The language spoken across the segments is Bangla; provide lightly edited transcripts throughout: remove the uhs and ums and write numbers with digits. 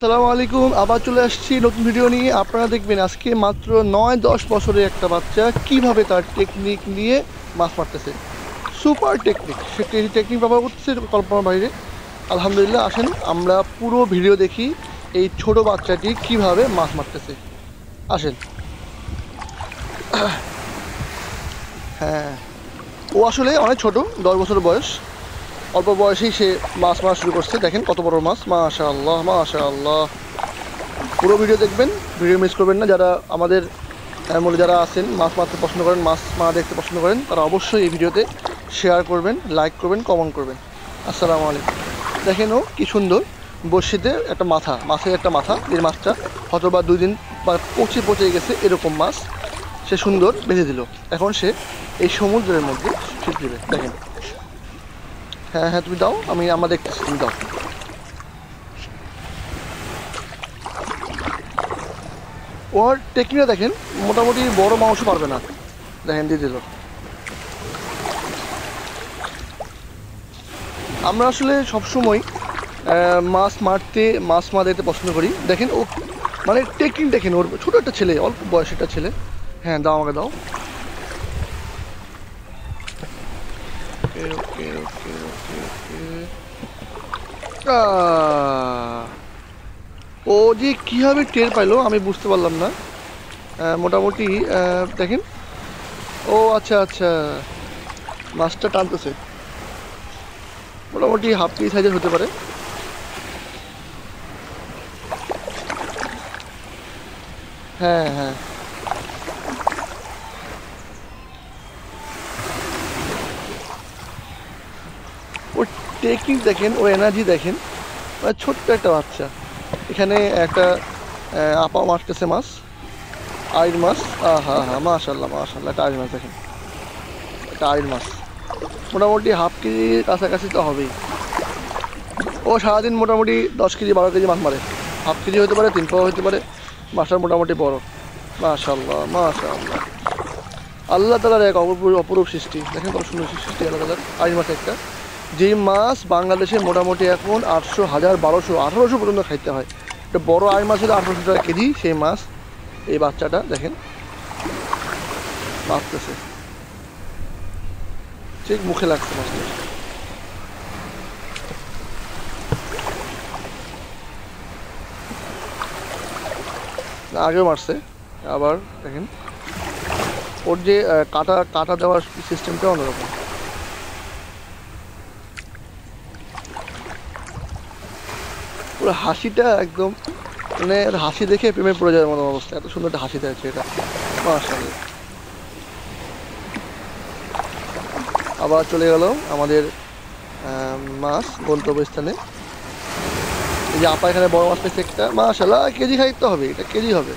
আসসালামু আলাইকুম। আবার চলে আসছি নতুন ভিডিও নিয়ে। আপনারা দেখবেন আজকে মাত্র 9-10 বছরের একটা বাচ্চা কিভাবে তার টেকনিক নিয়ে মাছ মারতেছে। সুপার টেকনিক, সে টেকনিক ব্যবহার করতেছে কল্পনার বাইরে। আলহামদুলিল্লাহ, আসেন আমরা পুরো ভিডিও দেখি এই ছোট বাচ্চাটি কিভাবে মাছ মারতেছে। আসেন। হ্যাঁ, ও আসলে অনেক ছোট, 10 বছর বয়স। অল্প বয়সেই সে মাছ মারা শুরু করছে। দেখেন কত বড় মাছ, মাশাআল্লাহ মাশাআল্লাহ। পুরো ভিডিও দেখবেন, ভিডিও মিস করবেন না। যারা আমাদের মূলে যারা আছেন, মাছ মারতে পছন্দ করেন, মাছ মারা দেখতে পছন্দ করেন, তারা অবশ্যই এই ভিডিওতে শেয়ার করবেন, লাইক করবেন, কমেন্ট করবেন। আসসালামু আলাইকুম। দেখেন ও কী সুন্দর বড়শিতে একটা মাথা, মাছের একটা মাথা, যে মাছটা হয়তো বা 2 দিন বা পচে গেছে এরকম মাছ সে সুন্দর বেঁধে দিল। এখন সে এই সমুদ্রের মধ্যে ছিপ দেবে। দেখেন, হ্যাঁ হ্যাঁ তুমি দাও, আমরা দেখতেছি, তুমি দাও। ওর টেকনিকটা দেখেন, মোটামুটি বড় মাংস পারবে না। দেখেন দিয়ে দিল। আমরা আসলে সবসময় মাছ মারা দেখতে পছন্দ করি। দেখেন ও মানে টেকনিক দেখেন, ওর ছোটো একটা ছেলে, অল্প বয়সী একটা ছেলে। হ্যাঁ দাও, আমাকে দাও। ওকে ওকে ওকে ওকে ওকে। ও যে কীভাবে টের পাইলো আমি বুঝতে পারলাম না। মোটামুটি দেখেন, ও আচ্ছা আচ্ছা, মাছটা টানতেছে। মোটামুটি হাফ কেজি সাইজের হতে পারে। হ্যাঁ হ্যাঁ, ওর টেকনিক দেখেন, ও এনার্জি দেখেন। ছোট্ট একটা বাচ্চা, এখানে একটা আপা মারতেছে মাছ, আইর মাছ। হা হা, মাশাল্লাহ মাশাল্লাহ, একটা আইর মাছ দেখেন, একটা আইর মাছ মোটামুটি হাফ কেজির কাছাকাছি তো হবেই। ও সারাদিন মোটামুটি 10 কেজি 12 কেজি মাছ মারে। হাফ কেজি হতে পারে, 3 পাওয়া হতে পারে। মাছটা মোটামুটি বড়। মাশাল্লাহ মাশাল্লাহ, আল্লাহ তাআলার এক অপরূপ সৃষ্টি। দেখেন কত সুন্দর সৃষ্টি আল্লাহ তাআলার। আইর মাছ একটা, যেই মাছ বাংলাদেশে মোটামুটি এখন 800, 1000, 1200, 1800 পর্যন্ত খাইতে হয়। একটা বড় আইর মাছ হলো 1800 টাকা কেজি। সেই মাছ এই বাচ্চাটা দেখেন মারতেছে, ঠিক মুখে লাগছে মাছটা। আগেও মারছে, আবার দেখেন ওর যে কাটা কাটা দেওয়ার সিস্টেমটা অন্যরকম। পুরো হাসিটা একদম, মানে হাসি দেখে প্রেমে পড়ে যাওয়ার মতো অবস্থা। এত সুন্দর একটা হাসি দিয়েছে এটা, মাশাআল্লাহ। আবার চলে গেল আমাদের মাছ গন্তব্যস্থানে। এই যে আপা এখানে বড় মাছ পেয়েছে একটা, মাশাআল্লাহ। কেজি খাইতে হবে, এটা কেজি হবে।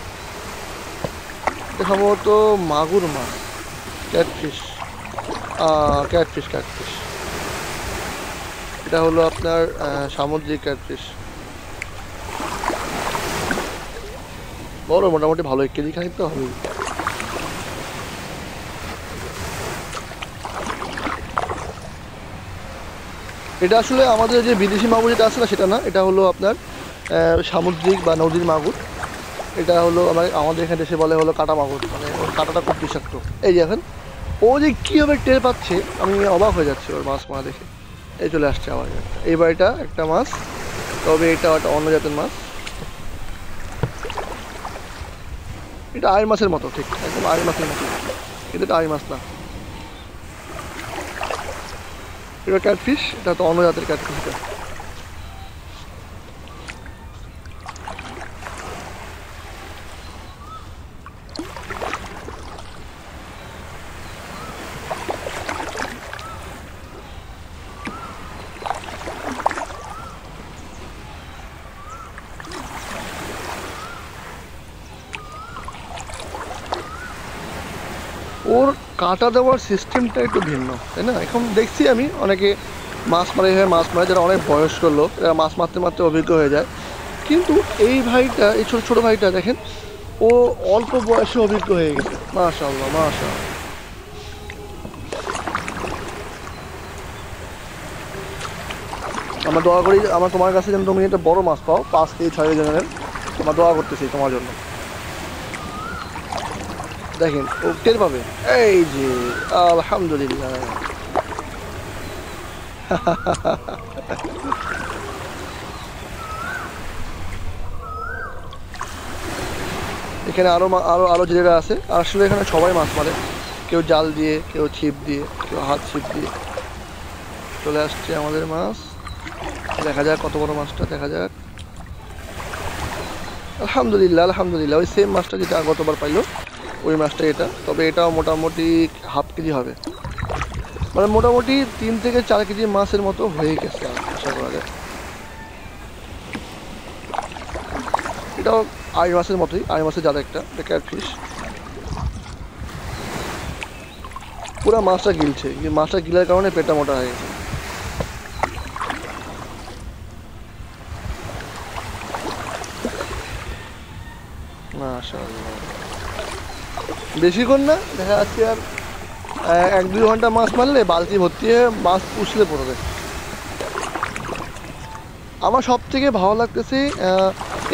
এটা সম্ভবত মাগুর মাছ, ক্যাটফিশ। ক্যাটফিশ ক্যাটফিশ, এটা হলো আপনার সামুদ্রিক ক্যাটফিশ। বড়, মোটামুটি ভালো, 1 কেজি খাইতে হবে। এটা আসলে আমাদের যে বিদেশি মাগুর যেটা আছে না, সেটা না। এটা হলো আপনার সামুদ্রিক বা নদীর মাগুর। এটা হলো আমাদের এখানে দেশে বলে হলো কাটা মাগুর, মানে ওর কাটাটা খুব বিষাক্ত। এই যে এখন ও যে কীভাবে টের পাচ্ছে, আমি অবাক হয়ে যাচ্ছি ওর মাছ মারা দেখে। এই চলে আসছে আমার একটা, এইবার এটা একটা মাছ, তবে এটা একটা অন্য জাতের মাছ। এটা আইর মাছের মতো, ঠিক একদম আইর মাছের মতো, কিন্তু এটা আইর মাছ না, এটা ক্যাটফিশ। এটা তো অন্য জাতের ক্যাটফিশ। এটা ওর কাঁটা দেওয়ার সিস্টেমটা একটু ভিন্ন, তাই না? এখন দেখছি আমি অনেকে মাছ মারে, হয়ে মাছ মারে, যারা অনেক বয়স্ক লোক, এরা মাছ মারতে মারতে অভিজ্ঞ হয়ে যায়। কিন্তু এই ভাইটা, এই ছোটো ছোটো ভাইটা দেখেন, ও অল্প বয়সে অভিজ্ঞ হয়ে গেছে। মাশাআল্লাহ মাশাআল্লাহ। আমরা দোয়া করি, আমরা তোমার কাছে যেন তুমি একটা বড় মাছ পাও, 5 কেজি 6 কেজি জনের, আমরা দোয়া করতেছি তোমার জন্য। দেখেন ও টের পাবে। এই যে আলহামদুলিল্লাহ। এখানে আরো আরো আরো জেলেরা আছে। আসলে এখানে সবাই মাছ মারে, কেউ জাল দিয়ে, কেউ ছিপ দিয়ে, কেউ হাত ছিপ দিয়ে। চলে আসছে আমাদের মাছ, দেখা যাক কত বড় মাছটা, দেখা যাক। আলহামদুলিল্লাহ আলহামদুলিল্লাহ, ওই সেম মাছটা যেটা গতবার পাইলো ওই মাছটা এটা। তবে এটাও মোটামুটি হাফ কেজি হবে, মানে মোটামুটি 3 থেকে 4 কেজি মাছের মতো হয়ে গেছে আশা করা যায়। এটাও আড়াই মাছের মতোই, আড়াই মাছের যারা একটা ক্যাটফিশ। পুরো মাছটা গিলছে, মাছটা গিলার কারণে পেটটা মোটা হয়ে গেছে। মাশাআল্লাহ, বেশিক্ষণ না, দেখা যাচ্ছে আর 1-2 ঘন্টা মাছ মারলে বালতি ভর্তি হয়ে মাছ উছলে পড়বে। আমার সব থেকে ভালো লাগতেছে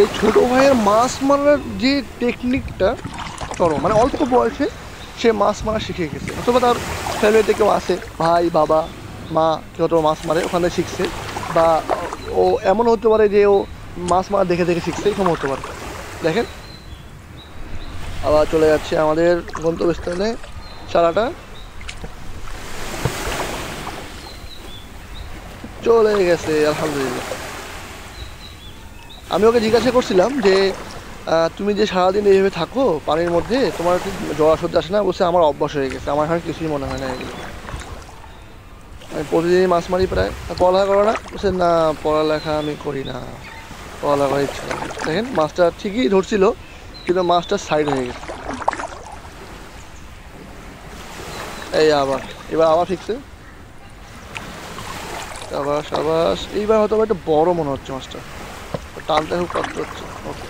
এই ছোটো ভাইয়ের মাছ মারার যে টেকনিকটা করো, মানে অল্প বয়সে সে মাছ মারা শিখে গেছে, অথবা তার ফ্যামিলিতে কেউ আছে, ভাই বাবা মা কেউ তো মাছ মারে ওখানে শিখছে, বা ও এমন হতে পারে যে ও মাছ মারা দেখে দেখে শিখছে, এরকম হতে পারে। দেখেন আবার চলে যাচ্ছে আমাদের গন্তব্যস্থলে, চারাটা চলে গেছে আলহামদুলিল্লাহ। আমি ওকে জিজ্ঞাসা করছিলাম যে তুমি যে সারাদিন এইভাবে থাকো পানির মধ্যে, তোমার কি জ্বর সর্দি আসে না? বলছে আমার অভ্যাস হয়ে গেছে, আমার এখন কিছুই মনে হয় না এগুলো, আমি প্রতিদিনই মাছ মারি প্রায়। পড়ালেখা করো না? বলছে না পড়ালেখা আমি করি না, পড়ালেখার ইচ্ছা নেই। দেখেন মাছটা ঠিকই ধরছিল, কিন্তু মাছটা সাইড হয়ে গেছে। এই আবার, এবার আবার ফিক্সে, সাবাস সাবাস। এইবার হয়তো একটা বড় মনে হচ্ছে মাছটা, টানতে খুব কষ্ট হচ্ছে। ওকে,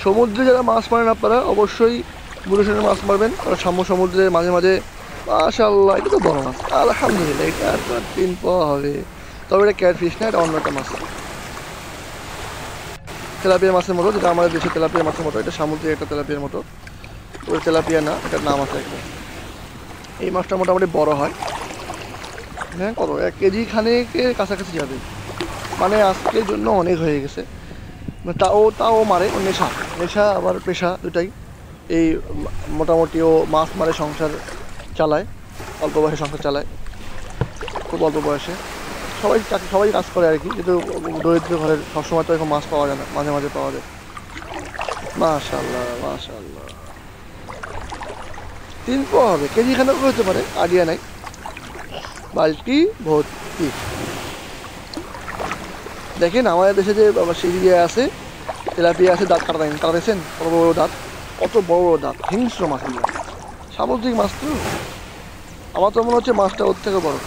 সমুদ্রে যারা মাছ মারেন আপনারা অবশ্যই বুড়ো সঙ্গে মাছ মারবেন, আর সমুদ্রে মাঝে মাঝে। মাশাআল্লাহ, এটা তো বড় মাছ আলহামদুলিল্লাহ, এটা তো 3 পাওয়া হবে। তবে এটা ক্যাটফিশ না, এটা অন্য একটা মাছ, তেলাপিয়া মাছের মতো, যেটা আমাদের দেশে তেলাপিয়া মাছের মতো, এটা সামুদ্রিক একটা তেলাপিয়ার মতো। ওই তেলাপিয়া না, এটার নাম আছে একটা। এই মাছটা মোটামুটি বড় হয়, হ্যাঁ কত 1 কেজি খানেকের কাছাকাছি যাবে, মানে আজকের জন্য অনেক হয়ে গেছে। তাও মারে, ও নেশা নেশা আবার পেশা দুটাই। এই মোটামুটি ও মাছ মারে সংসার চালায়, অল্প বয়সে সংসার চালায়, খুব অল্প বয়সে। সবাই কাজ করে আর কি, কিন্তু দরিদ্র ঘরের সবসময় তো এখন মাছ পাওয়া যায় না, মাঝে মাঝে পাওয়া যায়। মাশাআল্লাহ মাশাআল্লাহ, 3 পাওয়া হবে, কেজি খানেক হতে পারে, আইডিয়া নাই। বালতি ভর্তি। দেখেন আমাদের দেশে যে সিঁড়ি আছে, তেলাপিয়া আছে, দাঁত কাটাইছেন, কত বড় বড় দাঁত, কত বড় বড় দাঁত, হিংস্র মাছ, সামুদ্রিক মাছ তো। আমার তো মনে হচ্ছে মাছটা ওর থেকে বড়।